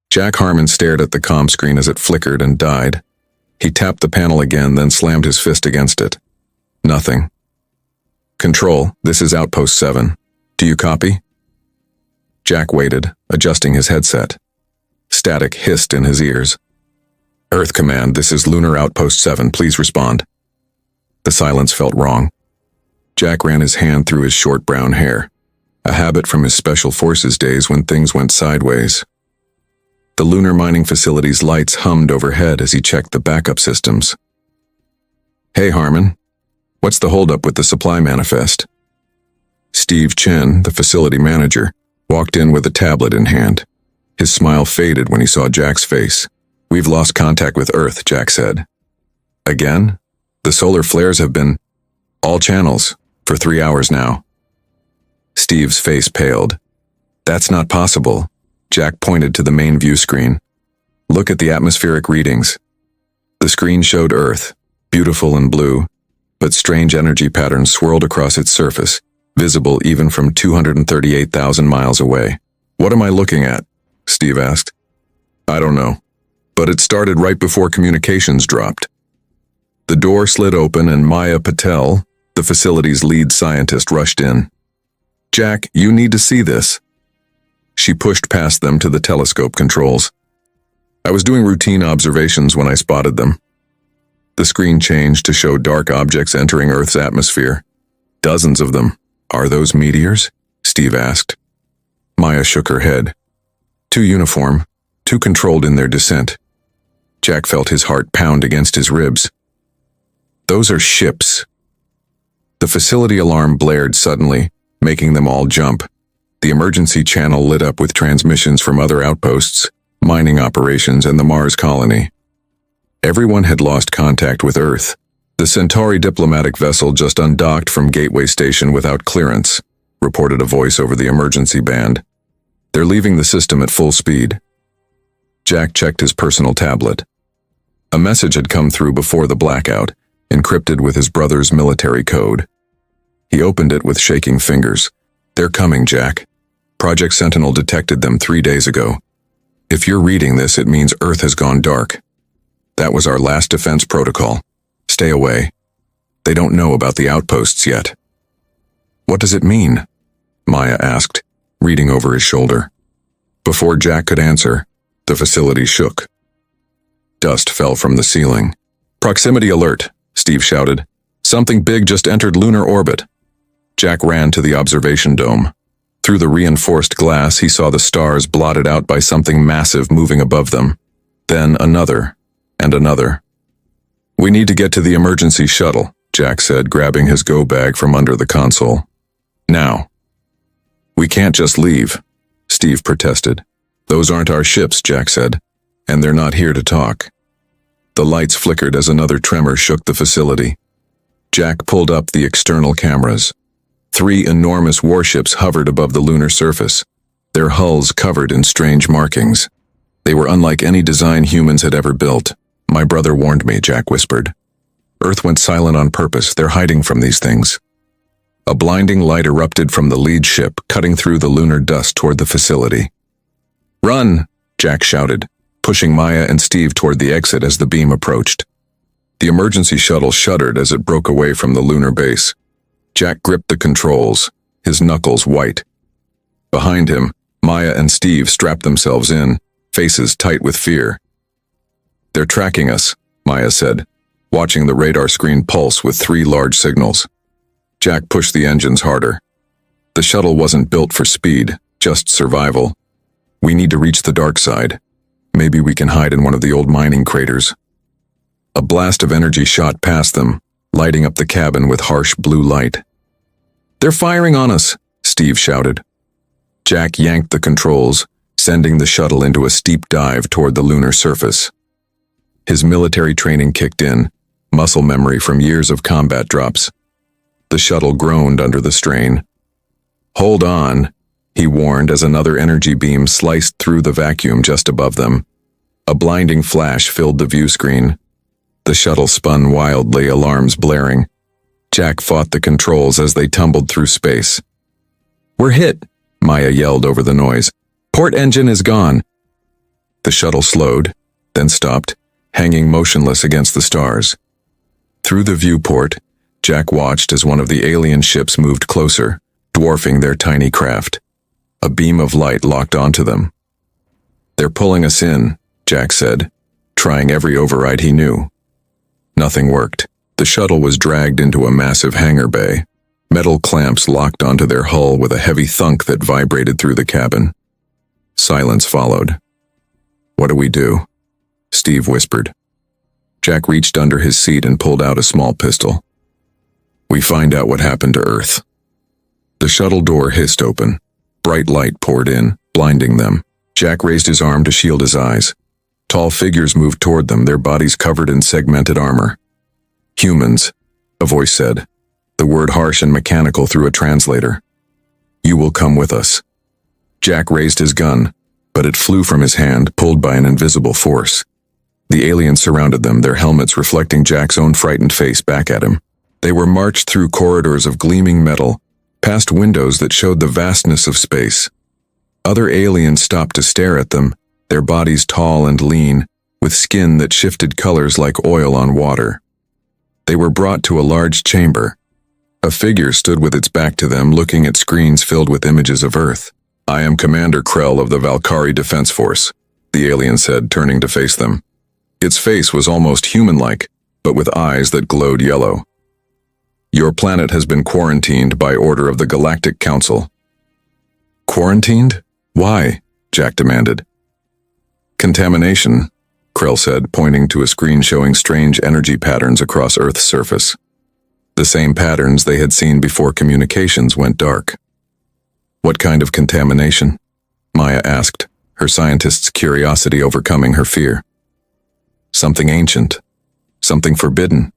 Jack Harmon stared at the comm screen as it flickered and died. He tapped the panel again, then slammed his fist against it. Nothing. Control, this is Outpost 7. Do you copy? Jack waited, adjusting his headset. Static hissed in his ears. Earth Command, this is Lunar Outpost 7. Please respond. The silence felt wrong. Jack ran his hand through his short brown hair, a habit from his Special Forces days when things went sideways. The lunar mining facility's lights hummed overhead as he checked the backup systems. Hey, Harmon. What's the holdup with the supply manifest? Steve Chen, the facility manager, walked in with a tablet in hand. His smile faded when he saw Jack's face. We've lost contact with Earth, Jack said. Again? The solar flares have been all channels for 3 hours now. Steve's face paled. That's not possible. Jack pointed to the main view screen. Look at the atmospheric readings. The screen showed Earth, beautiful and blue, but strange energy patterns swirled across its surface, visible even from 238,000 miles away. What am I looking at? Steve asked. I don't know, but it started right before communications dropped. The door slid open and Maya Patel, the facility's lead scientist, rushed in. Jack, you need to see this. She pushed past them to the telescope controls. I was doing routine observations when I spotted them. The screen changed to show dark objects entering Earth's atmosphere. Dozens of them. Are those meteors? Steve asked. Maya shook her head. Too uniform, too controlled in their descent. Jack felt his heart pound against his ribs. Those are ships. The facility alarm blared suddenly, making them all jump. The emergency channel lit up with transmissions from other outposts, mining operations, and the Mars colony. Everyone had lost contact with Earth. The Centauri diplomatic vessel just undocked from Gateway Station without clearance, reported a voice over the emergency band. They're leaving the system at full speed. Jack checked his personal tablet. A message had come through before the blackout, encrypted with his brother's military code. He opened it with shaking fingers. They're coming, Jack. Project Sentinel detected them 3 days ago. If you're reading this, it means Earth has gone dark. That was our last defense protocol. Stay away. They don't know about the outposts yet. What does it mean? Maya asked, reading over his shoulder. Before Jack could answer, the facility shook. Dust fell from the ceiling. Proximity alert, Steve shouted. Something big just entered lunar orbit. Jack ran to the observation dome. Through the reinforced glass, he saw the stars blotted out by something massive moving above them. Then another, and another. We need to get to the emergency shuttle, Jack said, grabbing his go bag from under the console. Now. We can't just leave, Steve protested. Those aren't our ships, Jack said, and they're not here to talk. The lights flickered as another tremor shook the facility. Jack pulled up the external cameras. 3 enormous warships hovered above the lunar surface, their hulls covered in strange markings. They were unlike any design humans had ever built. My brother warned me, Jack whispered. Earth went silent on purpose. They're hiding from these things. A blinding light erupted from the lead ship, cutting through the lunar dust toward the facility. Run, Jack shouted, pushing Maya and Steve toward the exit as the beam approached. The emergency shuttle shuddered as it broke away from the lunar base. Jack gripped the controls, his knuckles white. Behind him, Maya and Steve strapped themselves in, faces tight with fear. They're tracking us, Maya said, watching the radar screen pulse with 3 large signals. Jack pushed the engines harder. The shuttle wasn't built for speed, just survival. We need to reach the dark side. Maybe we can hide in one of the old mining craters. A blast of energy shot past them, lighting up the cabin with harsh blue light. They're firing on us, Steve shouted. Jack yanked the controls, sending the shuttle into a steep dive toward the lunar surface. His military training kicked in, muscle memory from years of combat drops. The shuttle groaned under the strain. Hold on, he warned as another energy beam sliced through the vacuum just above them. A blinding flash filled the view screen. The shuttle spun wildly, alarms blaring. Jack fought the controls as they tumbled through space. We're hit, Maya yelled over the noise. Port engine is gone. The shuttle slowed, then stopped, hanging motionless against the stars. Through the viewport, Jack watched as one of the alien ships moved closer, dwarfing their tiny craft. A beam of light locked onto them. "They're pulling us in," Jack said, trying every override he knew. Nothing worked. The shuttle was dragged into a massive hangar bay. Metal clamps locked onto their hull with a heavy thunk that vibrated through the cabin. Silence followed. "What do we do?" Steve whispered. Jack reached under his seat and pulled out a small pistol. "We find out what happened to Earth." The shuttle door hissed open. Bright light poured in, blinding them. Jack raised his arm to shield his eyes. Tall figures moved toward them, their bodies covered in segmented armor. "Humans," a voice said, the word harsh and mechanical through a translator. "You will come with us." Jack raised his gun, but it flew from his hand, pulled by an invisible force. The aliens surrounded them, their helmets reflecting Jack's own frightened face back at him. They were marched through corridors of gleaming metal, past windows that showed the vastness of space. Other aliens stopped to stare at them, their bodies tall and lean, with skin that shifted colors like oil on water. They were brought to a large chamber. A figure stood with its back to them, looking at screens filled with images of Earth. "I am Commander Krell of the Valkyrie Defense Force," the alien said, turning to face them. Its face was almost human-like, but with eyes that glowed yellow. "Your planet has been quarantined by order of the Galactic Council." "Quarantined? Why?" Jack demanded. "Contamination," Krell said, pointing to a screen showing strange energy patterns across Earth's surface. The same patterns they had seen before communications went dark. "What kind of contamination?" Maya asked, her scientist's curiosity overcoming her fear. "Something ancient. Something forbidden."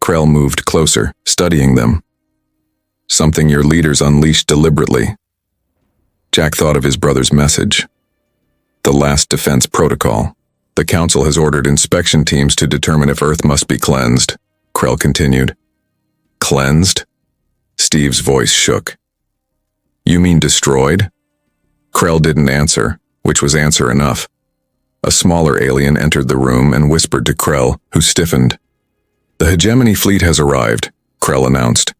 Krell moved closer, studying them. "Something your leaders unleashed deliberately." Jack thought of his brother's message. "The last defense protocol. The Council has ordered inspection teams to determine if Earth must be cleansed," Krell continued. "Cleansed?" Steve's voice shook. "You mean destroyed?" Krell didn't answer, which was answer enough. A smaller alien entered the room and whispered to Krell, who stiffened. "The hegemony fleet has arrived," Krell announced.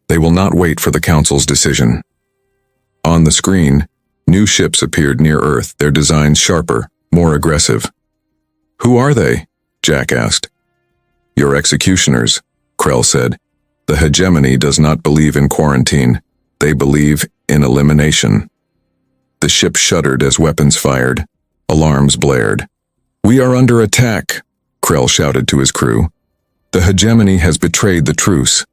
"They will not wait for the Council's decision." On the screen, new ships appeared near Earth, their designs sharper, more aggressive. "Who are they?" Jack asked. "Your executioners," Krell said. "The hegemony does not believe in quarantine. They believe in elimination." The ship shuddered as weapons fired. Alarms blared. "We are under attack," Krell shouted to his crew. "The hegemony has betrayed the truce."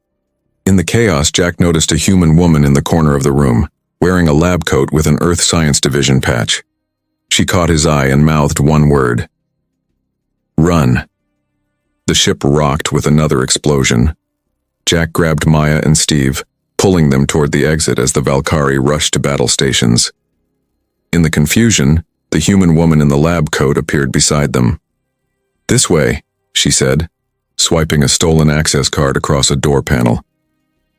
In the chaos, Jack noticed a human woman in the corner of the room, wearing a lab coat with an Earth Science Division patch. She caught his eye and mouthed one word. "Run." The ship rocked with another explosion. Jack grabbed Maya and Steve, pulling them toward the exit as the Valkyrie rushed to battle stations. In the confusion, the human woman in the lab coat appeared beside them. "This way," she said, swiping a stolen access card across a door panel.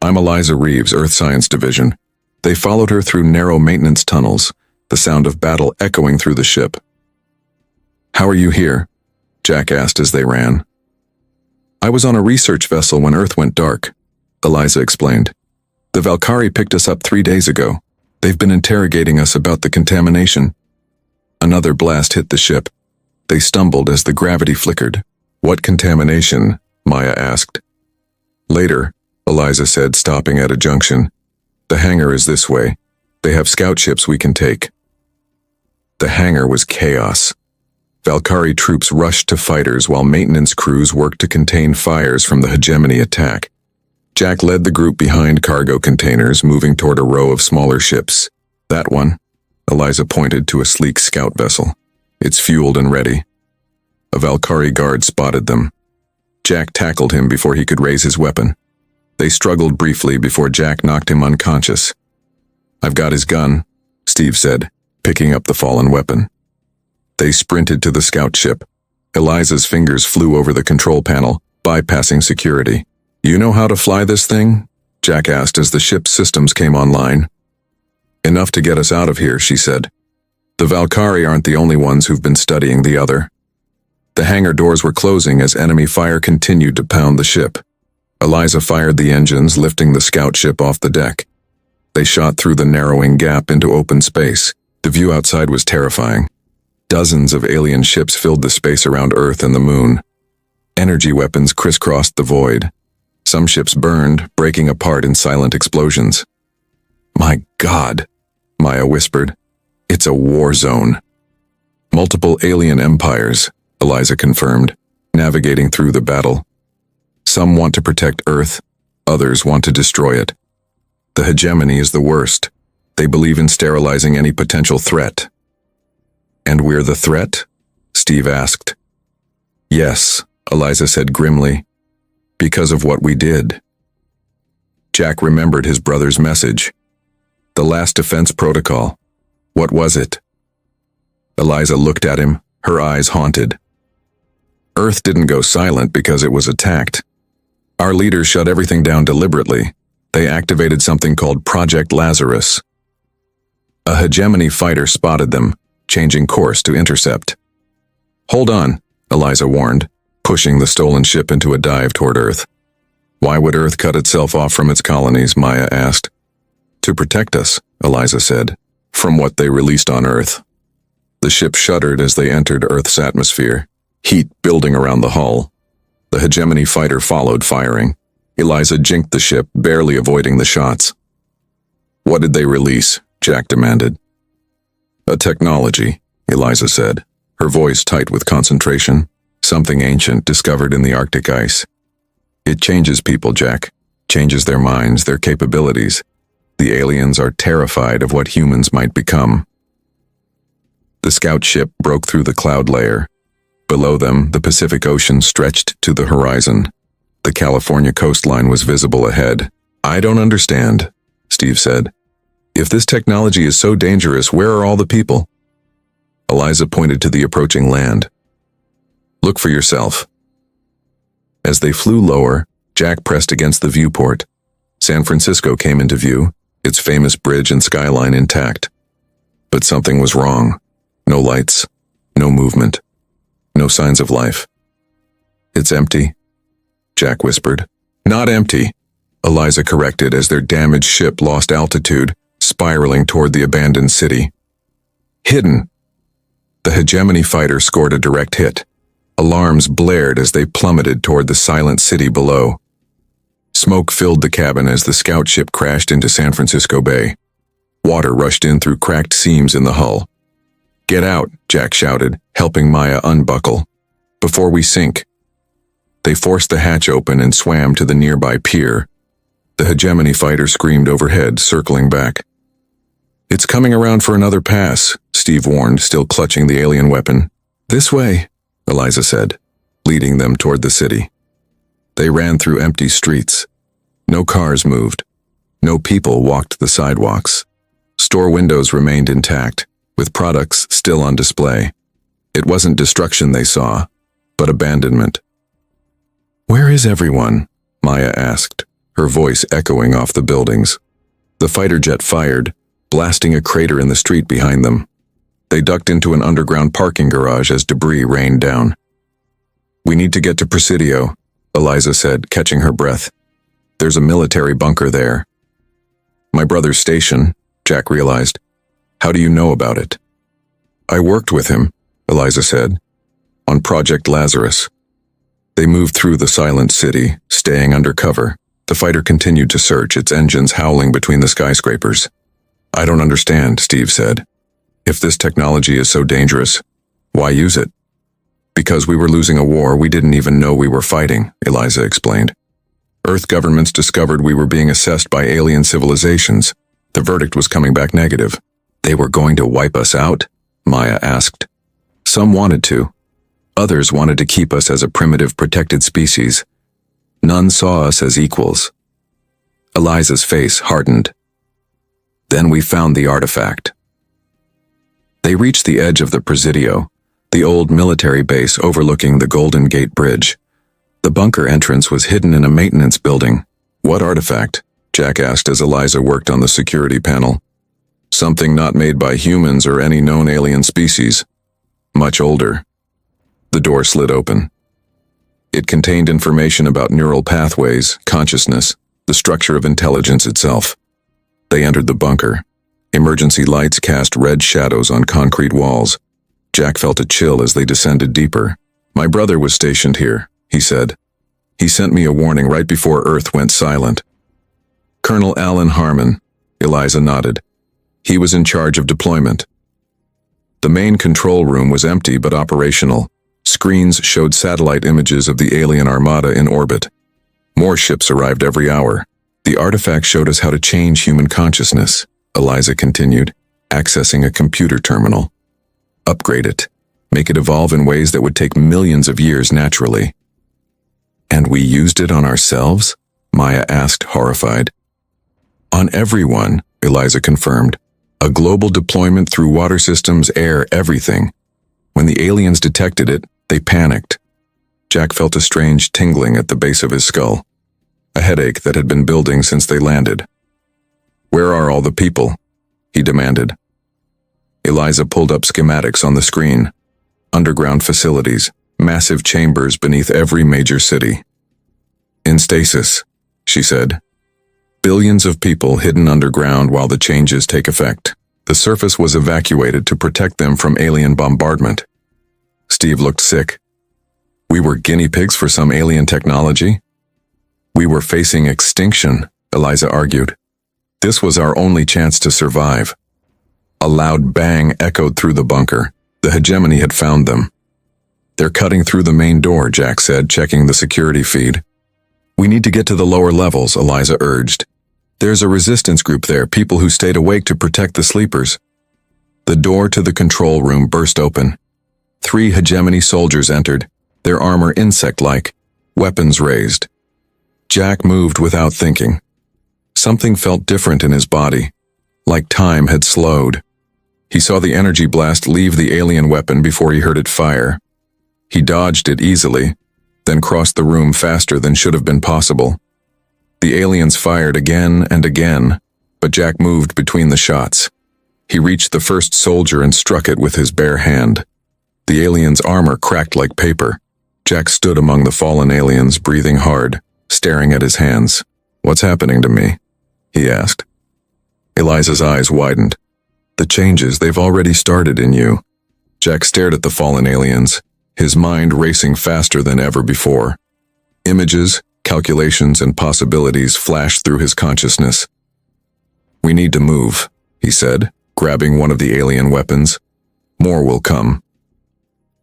"I'm Eliza Reeves, Earth Science Division." They followed her through narrow maintenance tunnels, the sound of battle echoing through the ship. "How are you here?" Jack asked as they ran. "I was on a research vessel when Earth went dark," Eliza explained. "The Valkyrie picked us up 3 days ago. They've been interrogating us about the contamination." Another blast hit the ship. They stumbled as the gravity flickered. "What contamination?" Maya asked. "Later," Eliza said, stopping at a junction. "The hangar is this way. They have scout ships we can take." The hangar was chaos. Valkyrie troops rushed to fighters while maintenance crews worked to contain fires from the hegemony attack. Jack led the group behind cargo containers, moving toward a row of smaller ships. "That one," Eliza pointed to a sleek scout vessel. "It's fueled and ready." A Valkyrie guard spotted them. Jack tackled him before he could raise his weapon. They struggled briefly before Jack knocked him unconscious. "I've got his gun," Steve said, picking up the fallen weapon. They sprinted to the scout ship. Eliza's fingers flew over the control panel, bypassing security. "You know how to fly this thing?" Jack asked as the ship's systems came online. "Enough to get us out of here," she said. The Valkyrie aren't the only ones who've been studying the other. The hangar doors were closing as enemy fire continued to pound the ship. Eliza fired the engines, lifting the scout ship off the deck. They shot through the narrowing gap into open space. The view outside was terrifying. Dozens of alien ships filled the space around Earth and the moon. Energy weapons crisscrossed the void. Some ships burned, breaking apart in silent explosions. "My God," Maya whispered. "It's a war zone." "Multiple alien empires," Eliza confirmed, navigating through the battle. "Some want to protect Earth, others want to destroy it. The hegemony is the worst. They believe in sterilizing any potential threat." "And we're the threat?" Steve asked. "Yes," Eliza said grimly, "because of what we did." Jack remembered his brother's message. The last defense protocol. What was it? Eliza looked at him, her eyes haunted. Earth didn't go silent because it was attacked. Our leaders shut everything down deliberately. They activated something called Project Lazarus. A hegemony fighter spotted them, changing course to intercept. "Hold on," Eliza warned, pushing the stolen ship into a dive toward Earth. "Why would Earth cut itself off from its colonies?" Maya asked. "To protect us," Eliza said, "from what they released on Earth." The ship shuddered as they entered Earth's atmosphere, heat building around the hull. The hegemony fighter followed, firing. Eliza jinked the ship, barely avoiding the shots. "What did they release?" Jack demanded. "A technology," Eliza said, her voice tight with concentration. "Something ancient discovered in the Arctic ice. It changes people, Jack. Changes their minds, their capabilities. The aliens are terrified of what humans might become." The scout ship broke through the cloud layer. Below them, the Pacific Ocean stretched to the horizon. The California coastline was visible ahead. "I don't understand," Steve said. "If this technology is so dangerous, where are all the people?" Eliza pointed to the approaching land. "Look for yourself." As they flew lower, Jack pressed against the viewport. San Francisco came into view, its famous bridge and skyline intact. But something was wrong. No lights, no movement, no signs of life. "It's empty," Jack whispered. "Not empty," Eliza corrected as their damaged ship lost altitude, spiraling toward the abandoned city. "Hidden." The hegemony fighter scored a direct hit. Alarms blared as they plummeted toward the silent city below. Smoke filled the cabin as the scout ship crashed into San Francisco Bay. Water rushed in through cracked seams in the hull. "Get out," Jack shouted, helping Maya unbuckle. "Before we sink." They forced the hatch open and swam to the nearby pier. The hegemony fighter screamed overhead, circling back. "It's coming around for another pass," Steve warned, still clutching the alien weapon. "This way," Eliza said, leading them toward the city. They ran through empty streets. No cars moved. No people walked the sidewalks. Store windows remained intact, with products still on display. It wasn't destruction they saw, but abandonment. "Where is everyone?" Maya asked, her voice echoing off the buildings. The fighter jet fired, blasting a crater in the street behind them. They ducked into an underground parking garage as debris rained down. "We need to get to Presidio," Eliza said, catching her breath. "There's a military bunker there." "My brother's station," Jack realized. "How do you know about it?" "I worked with him," Eliza said, "on Project Lazarus." They moved through the silent city, staying under cover. The fighter continued to search, its engines howling between the skyscrapers. "I don't understand," Steve said. "If this technology is so dangerous, why use it?" "Because we were losing a war we didn't even know we were fighting," Eliza explained. "Earth governments discovered we were being assessed by alien civilizations. The verdict was coming back negative." "They were going to wipe us out?" Maya asked. "Some wanted to. Others wanted to keep us as a primitive protected species. None saw us as equals." Eliza's face hardened. "Then we found the artifact." They reached the edge of the Presidio, the old military base overlooking the Golden Gate Bridge. The bunker entrance was hidden in a maintenance building. "What artifact?" Jack asked as Eliza worked on the security panel. Something not made by humans or any known alien species. Much older. The door slid open. It contained information about neural pathways, consciousness, the structure of intelligence itself. They entered the bunker. Emergency lights cast red shadows on concrete walls. Jack felt a chill as they descended deeper. "My brother was stationed here," he said. "He sent me a warning right before Earth went silent." "Colonel Alan Harmon," Eliza nodded. "He was in charge of deployment." The main control room was empty but operational. Screens showed satellite images of the alien armada in orbit. More ships arrived every hour. "The artifact showed us how to change human consciousness," Eliza continued, accessing a computer terminal. "Upgrade it. Make it evolve in ways that would take millions of years naturally." "And we used it on ourselves?" Maya asked, horrified. "On everyone," Eliza confirmed. "A global deployment through water systems, air, everything. When the aliens detected it, they panicked." Jack felt a strange tingling at the base of his skull, a headache that had been building since they landed. "Where are all the people?" he demanded. Eliza pulled up schematics on the screen. Underground facilities, massive chambers beneath every major city. "In stasis," she said. "Billions of people hidden underground while the changes take effect. The surface was evacuated to protect them from alien bombardment." Steve looked sick. "We were guinea pigs for some alien technology?" "We were facing extinction," Eliza argued. "This was our only chance to survive." A loud bang echoed through the bunker. The hegemony had found them. "They're cutting through the main door," Jack said, checking the security feed. "We need to get to the lower levels," Eliza urged. "There's a resistance group there, people who stayed awake to protect the sleepers." The door to the control room burst open. 3 hegemony soldiers entered, their armor insect-like, weapons raised. Jack moved without thinking. Something felt different in his body, like time had slowed. He saw the energy blast leave the alien weapon before he heard it fire. He dodged it easily, then crossed the room faster than should have been possible. The aliens fired again and again, but Jack moved between the shots. He reached the first soldier and struck it with his bare hand. The alien's armor cracked like paper. Jack stood among the fallen aliens, breathing hard, staring at his hands. "What's happening to me?" he asked. Eliza's eyes widened. "The changes, they've already started in you." Jack stared at the fallen aliens, his mind racing faster than ever before. Images, calculations, and possibilities flashed through his consciousness. "We need to move," he said, grabbing one of the alien weapons. "More will come."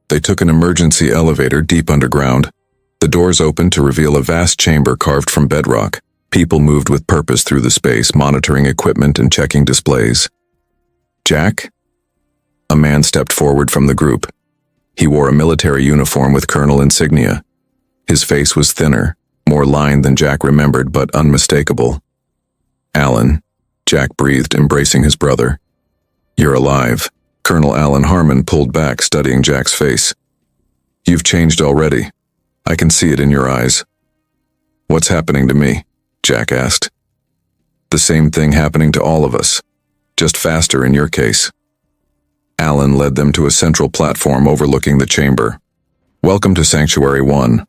They took an emergency elevator deep underground. The doors opened to reveal a vast chamber carved from bedrock. People moved with purpose through the space, monitoring equipment and checking displays. "Jack?" A man stepped forward from the group. He wore a military uniform with colonel insignia. His face was thinner, more lined than Jack remembered, but unmistakable. "Alan," Jack breathed, embracing his brother. "You're alive." Colonel Alan Harmon pulled back, studying Jack's face. "You've changed already. I can see it in your eyes." "What's happening to me?" Jack asked. "The same thing happening to all of us, just faster in your case." Alan led them to a central platform overlooking the chamber. "Welcome to Sanctuary 1.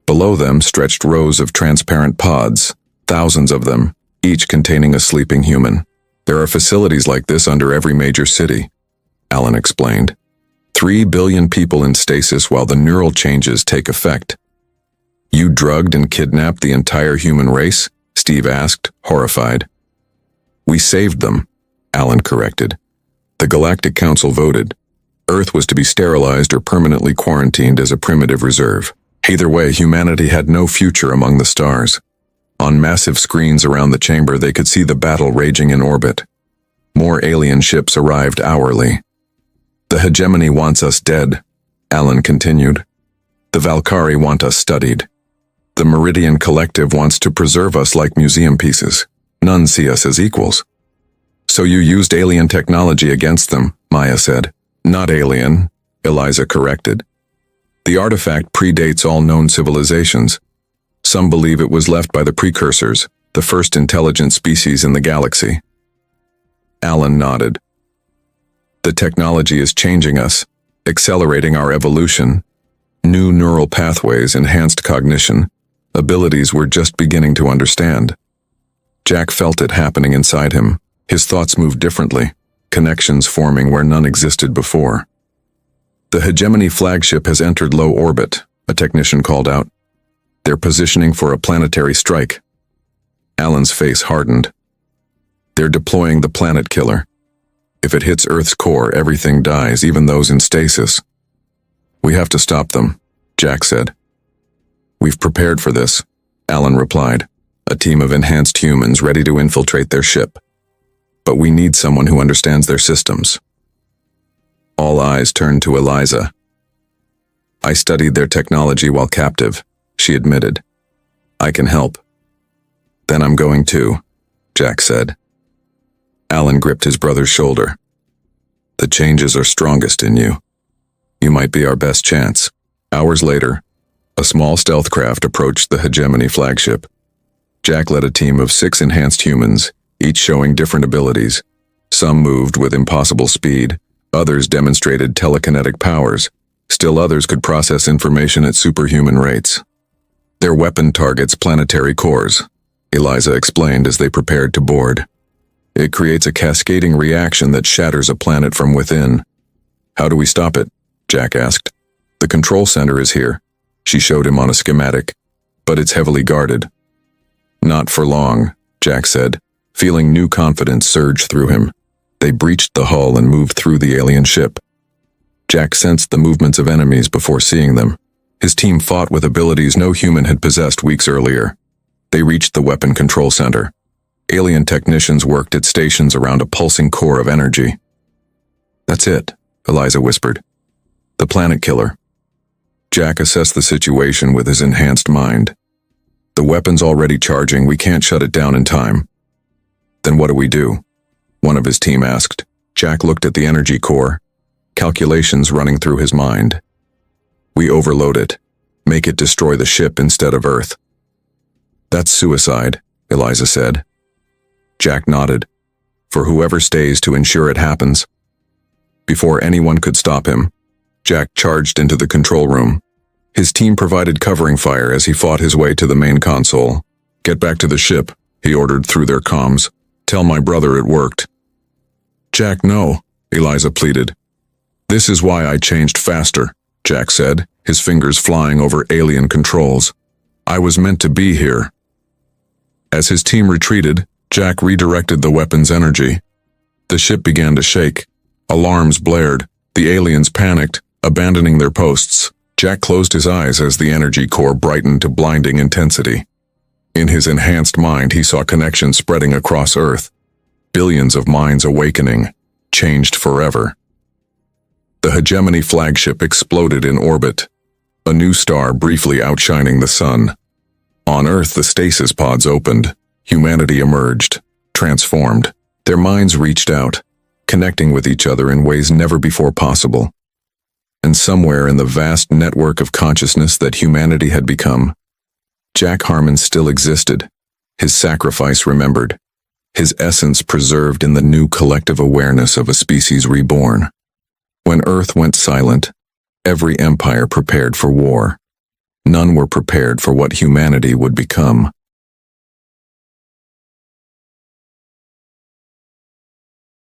Below them stretched rows of transparent pods, thousands of them, each containing a sleeping human. "There are facilities like this under every major city," Alan explained. 3 billion people in stasis while the neural changes take effect. "You drugged and kidnapped the entire human race?" Steve asked, horrified. "We saved them," Alan corrected. "The Galactic Council voted. Earth was to be sterilized or permanently quarantined as a primitive reserve. Either way, humanity had no future among the stars." On massive screens around the chamber, they could see the battle raging in orbit. More alien ships arrived hourly. "The hegemony wants us dead," Alan continued. "The Valkyrie want us studied. The Meridian Collective wants to preserve us like museum pieces. None see us as equals." "So you used alien technology against them," Maya said. "Not alien," Eliza corrected. "The artifact predates all known civilizations. Some believe it was left by the precursors, the first intelligent species in the galaxy." Alan nodded. The technology is changing us, accelerating our evolution. New neural pathways, enhanced cognition, abilities we're just beginning to understand. Jack felt it happening inside him. His thoughts moved differently, connections forming where none existed before. The hegemony flagship has entered low orbit, a technician called out. They're positioning for a planetary strike. Alan's face hardened. They're deploying the planet killer. If it hits Earth's core, everything dies, even those in stasis. We have to stop them, Jack said. We've prepared for this, Alan replied. A team of enhanced humans ready to infiltrate their ship. But we need someone who understands their systems. All eyes turned to Eliza. I studied their technology while captive, she admitted. I can help. Then I'm going to, Jack said. Alan gripped his brother's shoulder. The changes are strongest in you. You might be our best chance. Hours later, a small stealth craft approached the hegemony flagship. Jack led a team of 6 enhanced humans, each showing different abilities. Some moved with impossible speed, others demonstrated telekinetic powers, still others could process information at superhuman rates. Their weapon targets planetary cores, Eliza explained as they prepared to board. It creates a cascading reaction that shatters a planet from within. How do we stop it? Jack asked. The control center is here. She showed him on a schematic, but it's heavily guarded. Not for long, Jack said, feeling new confidence surge through him. They breached the hull and moved through the alien ship. Jack sensed the movements of enemies before seeing them. His team fought with abilities no human had possessed weeks earlier. They reached the weapon control center. Alien technicians worked at stations around a pulsing core of energy. That's it, Eliza whispered. The planet killer. Jack assessed the situation with his enhanced mind. The weapon's already charging, we can't shut it down in time. Then what do we do? One of his team asked. Jack looked at the energy core, calculations running through his mind. We overload it, make it destroy the ship instead of Earth. That's suicide, Eliza said. Jack nodded. For whoever stays to ensure it happens. Before anyone could stop him, Jack charged into the control room. His team provided covering fire as he fought his way to the main console. Get back to the ship, he ordered through their comms. Tell my brother it worked. Jack, no, Eliza pleaded. This is why I changed faster, Jack said, his fingers flying over alien controls. I was meant to be here. As his team retreated, Jack redirected the weapon's energy. The ship began to shake. Alarms blared. The aliens panicked, abandoning their posts. Jack closed his eyes as the energy core brightened to blinding intensity. In his enhanced mind, he saw connections spreading across Earth. Billions of minds awakening, changed forever. The hegemony flagship exploded in orbit, a new star briefly outshining the sun. On Earth, the stasis pods opened. Humanity emerged, transformed. Their minds reached out, connecting with each other in ways never before possible. And somewhere in the vast network of consciousness that humanity had become, Jack Harmon still existed, his sacrifice remembered, his essence preserved in the new collective awareness of a species reborn. When Earth went silent, every empire prepared for war. None were prepared for what humanity would become.